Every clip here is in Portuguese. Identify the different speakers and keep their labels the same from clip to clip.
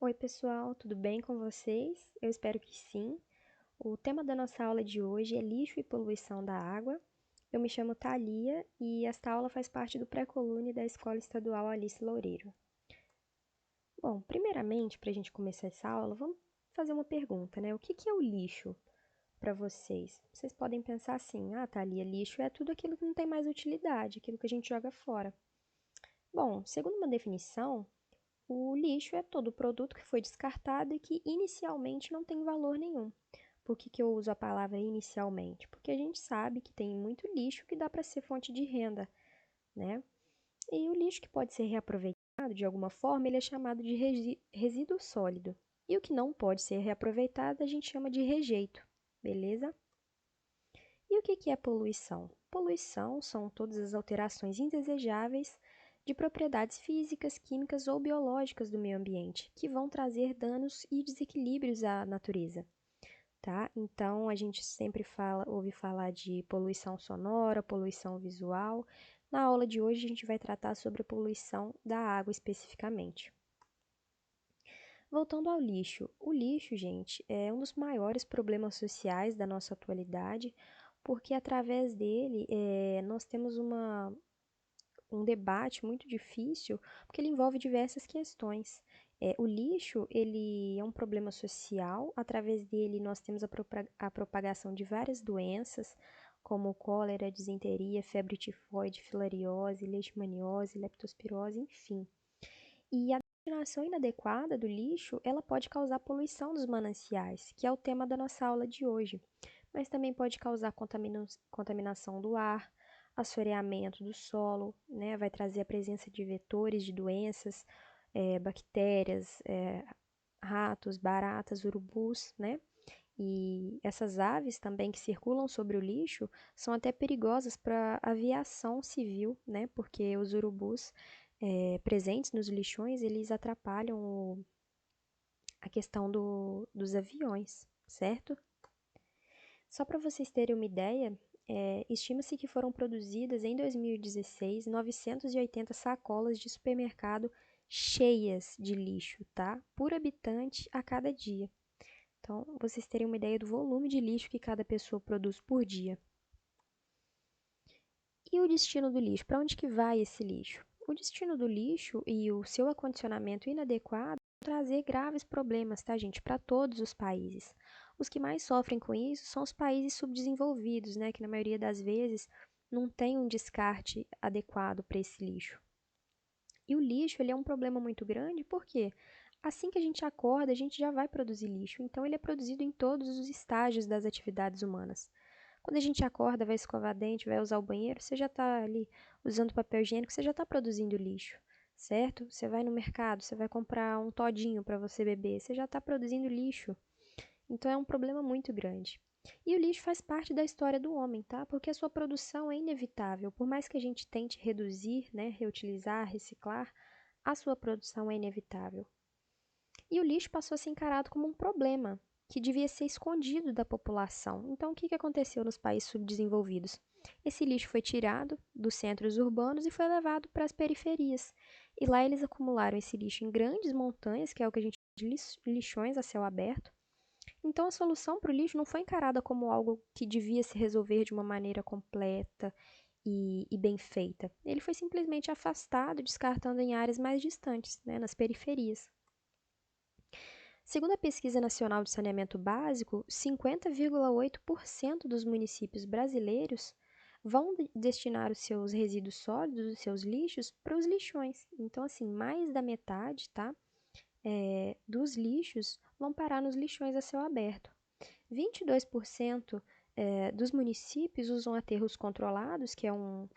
Speaker 1: Oi, pessoal, tudo bem com vocês? Eu espero que sim. O tema da nossa aula de hoje é lixo e poluição da água. Eu me chamo Thalia e esta aula faz parte do pré-colune da Escola Estadual Alice Loureiro. Bom, primeiramente, para a gente começar essa aula, vamos fazer uma pergunta, né? O que é o lixo para vocês? Vocês podem pensar assim: ah, Thalia, lixo é tudo aquilo que não tem mais utilidade, aquilo que a gente joga fora. Bom, segundo uma definição, o lixo é todo produto que foi descartado e que inicialmente não tem valor nenhum. Por que eu uso a palavra inicialmente? Porque a gente sabe que tem muito lixo que dá para ser fonte de renda, né? E o lixo que pode ser reaproveitado de alguma forma, ele é chamado de resíduo sólido. E o que não pode ser reaproveitado, a gente chama de rejeito, beleza? E o que é poluição? Poluição são todas as alterações indesejáveis de propriedades físicas, químicas ou biológicas do meio ambiente, que vão trazer danos e desequilíbrios à natureza, tá? Então, a gente sempre ouve falar de poluição sonora, poluição visual. Na aula de hoje, a gente vai tratar sobre a poluição da água especificamente. Voltando ao lixo. O lixo, gente, é um dos maiores problemas sociais da nossa atualidade, porque através dele nós temos um debate muito difícil, porque ele envolve diversas questões. O lixo, ele é um problema social, através dele nós temos a propagação de várias doenças, como cólera, disenteria, febre tifoide, filariose, leishmaniose, leptospirose, enfim. E a destinação inadequada do lixo, ela pode causar poluição dos mananciais, que é o tema da nossa aula de hoje, mas também pode causar contaminação do ar, assoreamento do solo, né? Vai trazer a presença de vetores de doenças, bactérias, ratos, baratas, urubus, né? E essas aves também que circulam sobre o lixo são até perigosas para a aviação civil, né? Porque os urubus presentes nos lixões, eles atrapalham a questão dos aviões, certo? Só para vocês terem uma ideia, estima-se que foram produzidas em 2016 980 sacolas de supermercado cheias de lixo, tá? Por habitante a cada dia. Então, vocês terem uma ideia do volume de lixo que cada pessoa produz por dia. E o destino do lixo? Para onde que vai esse lixo? O destino do lixo e o seu acondicionamento inadequado vão trazer graves problemas, tá, gente, para todos os países. Os que mais sofrem com isso são os países subdesenvolvidos, né, que na maioria das vezes não tem um descarte adequado para esse lixo. E o lixo, ele é um problema muito grande, porque assim que a gente acorda, a gente já vai produzir lixo. Então, ele é produzido em todos os estágios das atividades humanas. Quando a gente acorda, vai escovar dente, vai usar o banheiro, você já está ali usando papel higiênico, você já está produzindo lixo, certo? Você vai no mercado, você vai comprar um todinho para você beber, você já está produzindo lixo. Então é um problema muito grande. E o lixo faz parte da história do homem, tá? Porque a sua produção é inevitável. Por mais que a gente tente reduzir, né, reutilizar, reciclar, a sua produção é inevitável. E o lixo passou a ser encarado como um problema que devia ser escondido da população. Então, o que aconteceu nos países subdesenvolvidos? Esse lixo foi tirado dos centros urbanos e foi levado para as periferias. E lá eles acumularam esse lixo em grandes montanhas, que é o que a gente chama de lixões a céu aberto. Então, a solução para o lixo não foi encarada como algo que devia se resolver de uma maneira completa e bem feita. Ele foi simplesmente afastado, descartando em áreas mais distantes, né, nas periferias. Segundo a Pesquisa Nacional de Saneamento Básico, 50,8% dos municípios brasileiros vão destinar os seus resíduos sólidos, os seus lixos, para os lixões. Então, assim, mais da metade, tá? Dos lixos vão parar nos lixões a céu aberto. 22% dos municípios usam aterros controlados, que é um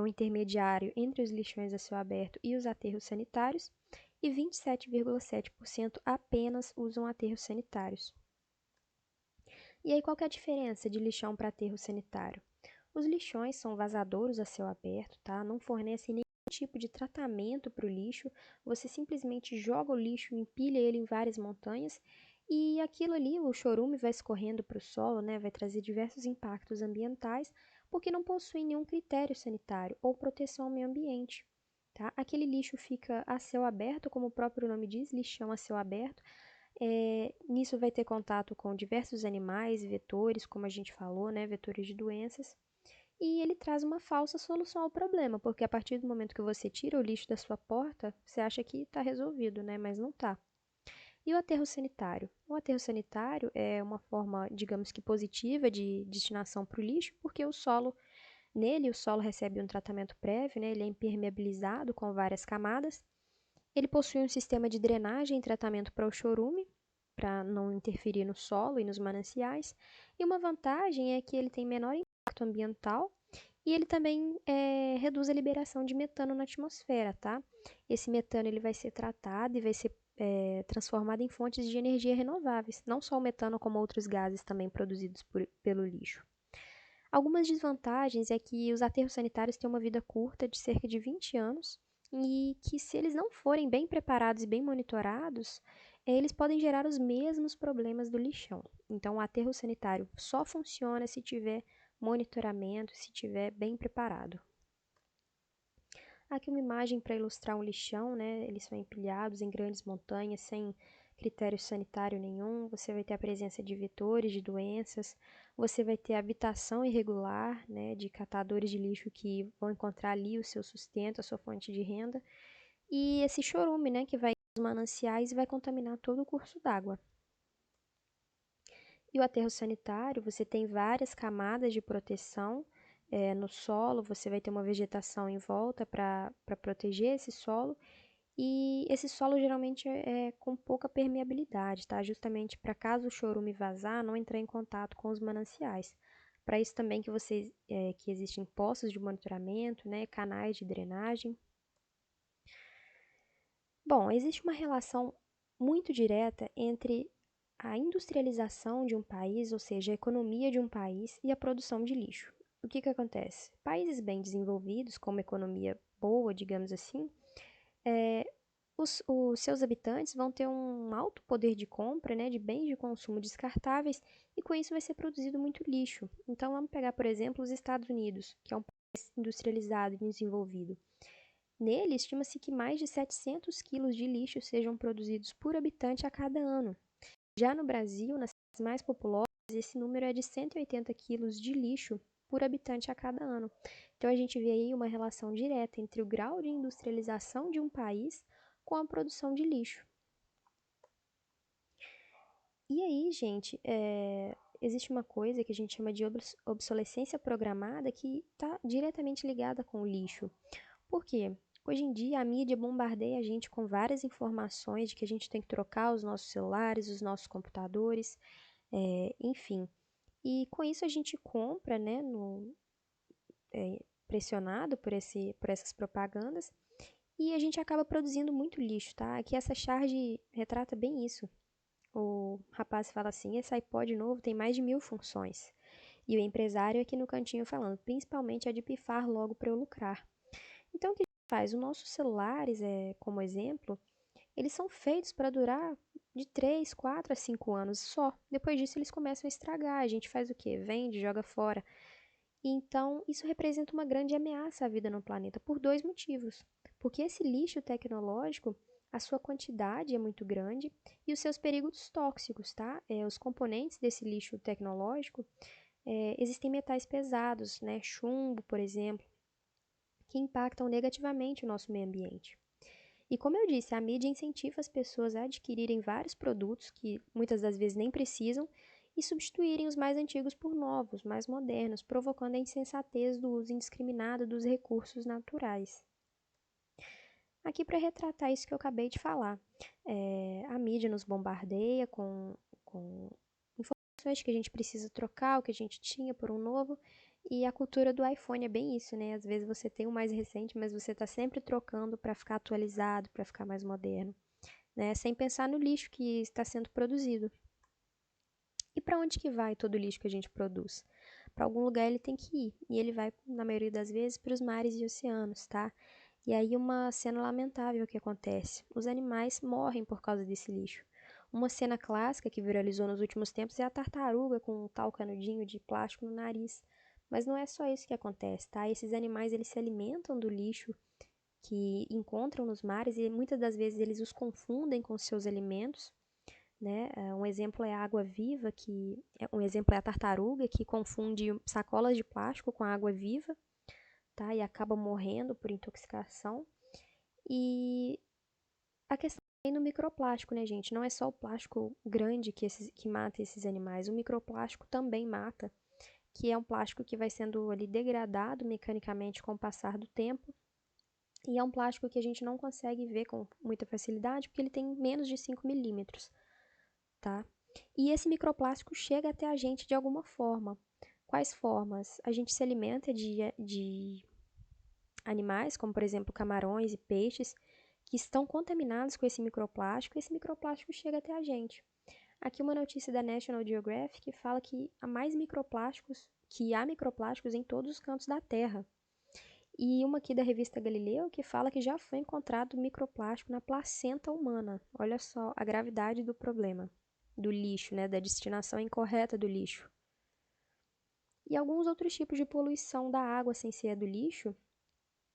Speaker 1: intermediário entre os lixões a céu aberto e os aterros sanitários, e 27,7% apenas usam aterros sanitários. E aí, qual que é a diferença de lixão para aterro sanitário? Os lixões são vazadouros a céu aberto, tá? Não fornecem nenhum tipo de tratamento para o lixo, você simplesmente joga o lixo, empilha ele em várias montanhas e aquilo ali, o chorume vai escorrendo para o solo, né? Vai trazer diversos impactos ambientais, porque não possui nenhum critério sanitário ou proteção ao meio ambiente. tá? Aquele lixo fica a céu aberto, como o próprio nome diz, lixão a céu aberto. Nisso vai ter contato com diversos animais, vetores, como a gente falou, né? Vetores de doenças. E ele traz uma falsa solução ao problema, porque a partir do momento que você tira o lixo da sua porta, você acha que está resolvido, né? Mas não está. E o aterro sanitário? O aterro sanitário é uma forma, digamos que positiva de destinação para o lixo, porque nele o solo recebe um tratamento prévio, né? Ele é impermeabilizado com várias camadas. Ele possui um sistema de drenagem e tratamento para o chorume, para não interferir no solo e nos mananciais. E uma vantagem é que ele tem menor impacto ambiental e ele também reduz a liberação de metano na atmosfera, tá? Esse metano ele vai ser tratado e vai ser transformado em fontes de energia renováveis, não só o metano, como outros gases também produzidos pelo lixo. Algumas desvantagens é que os aterros sanitários têm uma vida curta de cerca de 20 anos e que, se eles não forem bem preparados e bem monitorados, eles podem gerar os mesmos problemas do lixão. Então, o aterro sanitário só funciona se tiver monitoramento, se tiver bem preparado. Aqui uma imagem para ilustrar um lixão, né? Eles são empilhados em grandes montanhas, sem critério sanitário nenhum. Você vai ter a presença de vetores, de doenças. Você vai ter habitação irregular, né? De catadores de lixo que vão encontrar ali o seu sustento, a sua fonte de renda. E esse chorume, né? Que vai aos mananciais e vai contaminar todo o curso d'água. E o aterro sanitário, você tem várias camadas de proteção. No solo, você vai ter uma vegetação em volta para proteger esse solo. E esse solo geralmente é com pouca permeabilidade, tá? Justamente para caso o chorume vazar, não entrar em contato com os mananciais. Para isso também que existem postos de monitoramento, né? Canais de drenagem. Bom, existe uma relação muito direta entre a industrialização de um país, ou seja, a economia de um país, e a produção de lixo. O que acontece? Países bem desenvolvidos, com uma economia boa, digamos assim, é, os seus habitantes vão ter um alto poder de compra, né, de bens de consumo descartáveis, e com isso vai ser produzido muito lixo. Então, vamos pegar, por exemplo, os Estados Unidos, que é um país industrializado e desenvolvido. Nele, estima-se que mais de 700 quilos de lixo sejam produzidos por habitante a cada ano. Já no Brasil, nas cidades mais populosas, esse número é de 180 quilos de lixo por habitante a cada ano. Então, a gente vê aí uma relação direta entre o grau de industrialização de um país com a produção de lixo. E aí, gente, existe uma coisa que a gente chama de obsolescência programada que está diretamente ligada com o lixo. Por quê? Hoje em dia, a mídia bombardeia a gente com várias informações de que a gente tem que trocar os nossos celulares, os nossos computadores, enfim. E com isso a gente compra, né, pressionado por essas propagandas, e a gente acaba produzindo muito lixo, tá? Aqui essa charge retrata bem isso. O rapaz fala assim: esse iPod novo tem mais de 1000 funções. E o empresário aqui no cantinho falando, principalmente a de pifar logo para eu lucrar. Então, o que a gente faz? Os nossos celulares, como exemplo, eles são feitos para durar de 3, 4 a 5 anos só. Depois disso, eles começam a estragar. A gente faz o quê? Vende, joga fora. Então, isso representa uma grande ameaça à vida no planeta por dois motivos. Porque esse lixo tecnológico, a sua quantidade é muito grande e os seus perigos tóxicos, tá? Os componentes desse lixo tecnológico, existem metais pesados, né? Chumbo, por exemplo, que impactam negativamente o nosso meio ambiente. E como eu disse, a mídia incentiva as pessoas a adquirirem vários produtos que muitas das vezes nem precisam e substituírem os mais antigos por novos, mais modernos, provocando a insensatez do uso indiscriminado dos recursos naturais. Aqui para retratar isso que eu acabei de falar, a mídia nos bombardeia com informações que a gente precisa trocar, o que a gente tinha por um novo, e a cultura do iPhone é bem isso, né? Às vezes você tem um mais recente, mas você está sempre trocando para ficar atualizado, para ficar mais moderno, né? Sem pensar no lixo que está sendo produzido. E para onde que vai todo o lixo que a gente produz? Para algum lugar ele tem que ir, e ele vai, na maioria das vezes, para os mares e oceanos, tá? E aí uma cena lamentável que acontece. Os animais morrem por causa desse lixo. Uma cena clássica que viralizou nos últimos tempos é a tartaruga com um tal canudinho de plástico no nariz. Mas não é só isso que acontece, tá? Esses animais, eles se alimentam do lixo que encontram nos mares e muitas das vezes eles os confundem com seus alimentos, né? Um exemplo é a água-viva, um exemplo é a tartaruga, que confunde sacolas de plástico com água viva, tá? E acaba morrendo por intoxicação. E a questão é no microplástico, né, gente? Não é só o plástico grande que mata esses animais, o microplástico também mata, que é um plástico que vai sendo ali degradado mecanicamente com o passar do tempo. E é um plástico que a gente não consegue ver com muita facilidade, porque ele tem menos de 5 milímetros, tá? E esse microplástico chega até a gente de alguma forma. Quais formas? A gente se alimenta de animais, como por exemplo camarões e peixes, que estão contaminados com esse microplástico, e esse microplástico chega até a gente. Aqui uma notícia da National Geographic fala que há microplásticos em todos os cantos da Terra. E uma aqui da revista Galileu que fala que já foi encontrado microplástico na placenta humana. Olha só a gravidade do problema, do lixo, né, da destinação incorreta do lixo. E alguns outros tipos de poluição da água sem ser a do lixo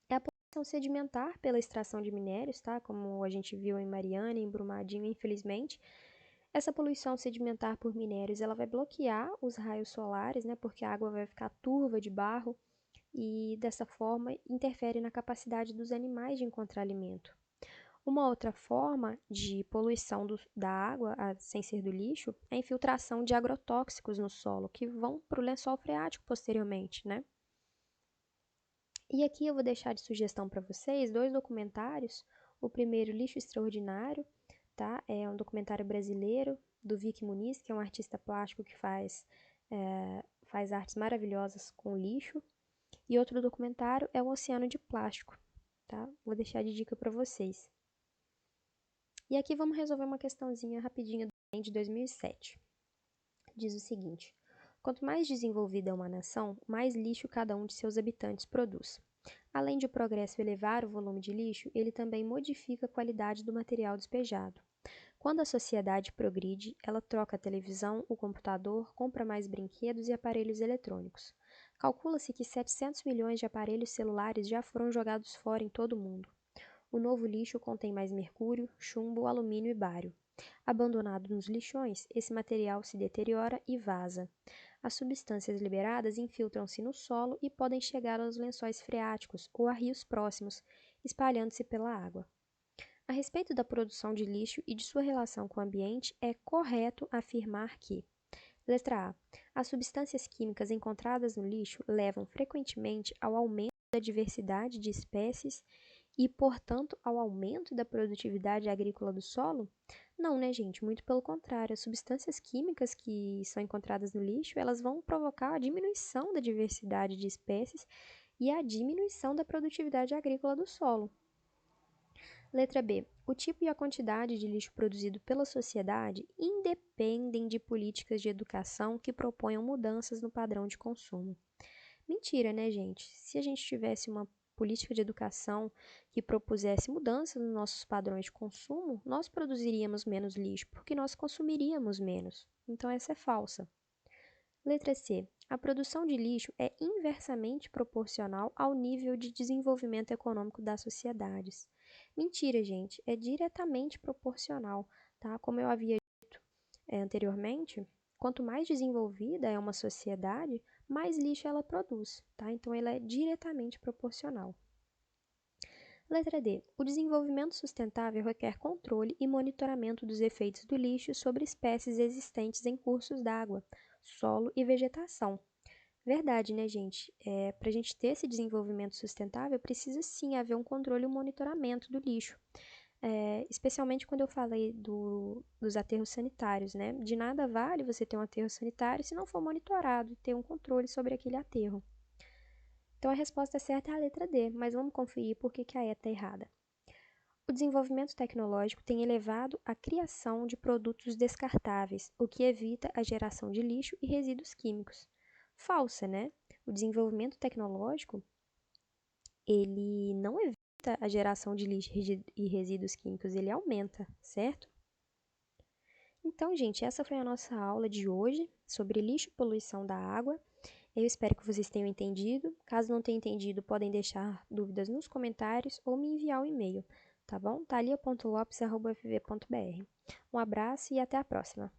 Speaker 1: é a poluição sedimentar pela extração de minérios, tá? Como a gente viu em Mariana, em Brumadinho, infelizmente. Essa poluição sedimentar por minérios, ela vai bloquear os raios solares, né? Porque a água vai ficar turva de barro e dessa forma interfere na capacidade dos animais de encontrar alimento. Uma outra forma de poluição da água, sem ser do lixo, é a infiltração de agrotóxicos no solo, que vão para o lençol freático posteriormente, né? E aqui eu vou deixar de sugestão para vocês 2 documentários. O primeiro, Lixo Extraordinário, tá? É um documentário brasileiro do Vic Muniz, que é um artista plástico que faz artes maravilhosas com lixo. E outro documentário é O Oceano de Plástico, tá? Vou deixar de dica para vocês. E aqui vamos resolver uma questãozinha rapidinha do Enem de 2007. Diz o seguinte: quanto mais desenvolvida é uma nação, mais lixo cada um de seus habitantes produz. Além de o progresso elevar o volume de lixo, ele também modifica a qualidade do material despejado. Quando a sociedade progride, ela troca a televisão, o computador, compra mais brinquedos e aparelhos eletrônicos. Calcula-se que 700 milhões de aparelhos celulares já foram jogados fora em todo o mundo. O novo lixo contém mais mercúrio, chumbo, alumínio e bário. Abandonado nos lixões, esse material se deteriora e vaza. As substâncias liberadas infiltram-se no solo e podem chegar aos lençóis freáticos ou a rios próximos, espalhando-se pela água. A respeito da produção de lixo e de sua relação com o ambiente, é correto afirmar que: letra A. As substâncias químicas encontradas no lixo levam frequentemente ao aumento da diversidade de espécies e, portanto, ao aumento da produtividade agrícola do solo? Não, né, gente? Muito pelo contrário. As substâncias químicas que são encontradas no lixo, elas vão provocar a diminuição da diversidade de espécies e a diminuição da produtividade agrícola do solo. Letra B. O tipo e a quantidade de lixo produzido pela sociedade independem de políticas de educação que proponham mudanças no padrão de consumo. Mentira, né, gente? Se a gente tivesse uma política de educação que propusesse mudanças nos nossos padrões de consumo, nós produziríamos menos lixo, porque nós consumiríamos menos. Então, essa é falsa. Letra C. A produção de lixo é inversamente proporcional ao nível de desenvolvimento econômico das sociedades. Mentira, gente, é diretamente proporcional, tá? Como eu havia dito anteriormente, quanto mais desenvolvida é uma sociedade, mais lixo ela produz, tá? Então, ela é diretamente proporcional. Letra D. O desenvolvimento sustentável requer controle e monitoramento dos efeitos do lixo sobre espécies existentes em cursos d'água, solo e vegetação. Verdade, né, gente? Para a gente ter esse desenvolvimento sustentável, precisa sim haver um controle e um monitoramento do lixo. Especialmente quando eu falei dos aterros sanitários, né? De nada vale você ter um aterro sanitário se não for monitorado e ter um controle sobre aquele aterro. Então, a resposta certa é a letra D, mas vamos conferir por que a E está errada. O desenvolvimento tecnológico tem elevado a criação de produtos descartáveis, o que evita a geração de lixo e resíduos químicos. Falsa, né? O desenvolvimento tecnológico, ele não evita a geração de lixo e resíduos químicos, ele aumenta, certo? Então, gente, essa foi a nossa aula de hoje sobre lixo e poluição da água. Eu espero que vocês tenham entendido. Caso não tenham entendido, podem deixar dúvidas nos comentários ou me enviar um e-mail, tá bom? thalia.lopes@ufv.br. Um abraço e até a próxima!